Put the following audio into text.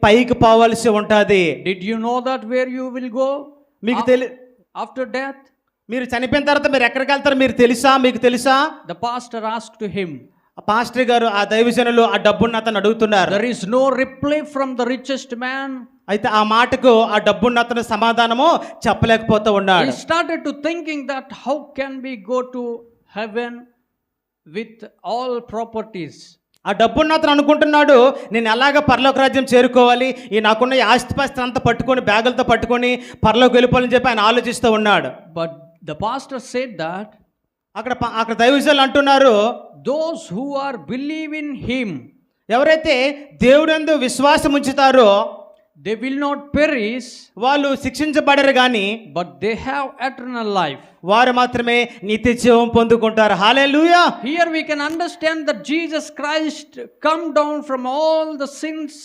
పైకి పోవాల్సి ఉంటది. Did you know that where you will go మీకు after death? మీరు చనిపోయిన తర్వాత మీరు ఎక్కడికి వెళ్తారో మీకు తెలుసా? The pastor asked to him. Pastor గారు ఆ దైవజనులు ఆ డబ్బున్న అతను అడుగుతున్నారు. There is no reply from the richest man. అయితే ఆ మాటకు ఆ డబ్బున్న అతను సమాధానము చెప్పలేకపోతూ ఉన్నాడు. He started to thinking that how can we go to heaven with all properties? ఆ డబ్బున్న అతను అనుకుంటున్నాడు, నేను ఎలాగ పరలోక రాజ్యం చేరుకోవాలి, ఈ నాకున్న ఆస్తిపాస్తి అంతా పట్టుకొని బ్యాగులతో పట్టుకొని పరలోకి వెళ్ళిపోవాలని చెప్పి ఆయన ఆలోచిస్తూ ఉన్నాడు. But the pastor said that అక్కడ దైవజనులు అంటున్నారు, those who are believe in him, ఎవరైతే దేవుడందు విశ్వాసం ఉంచుతారో they will not perish, వాళ్ళు శిక్షించబడరు గాని but they have eternal life. వారు మాత్రమే నిత్య జీవం పొందుకుంటారు. హల్లెలూయా. Here we can understand that Jesus Christ come down from all the sins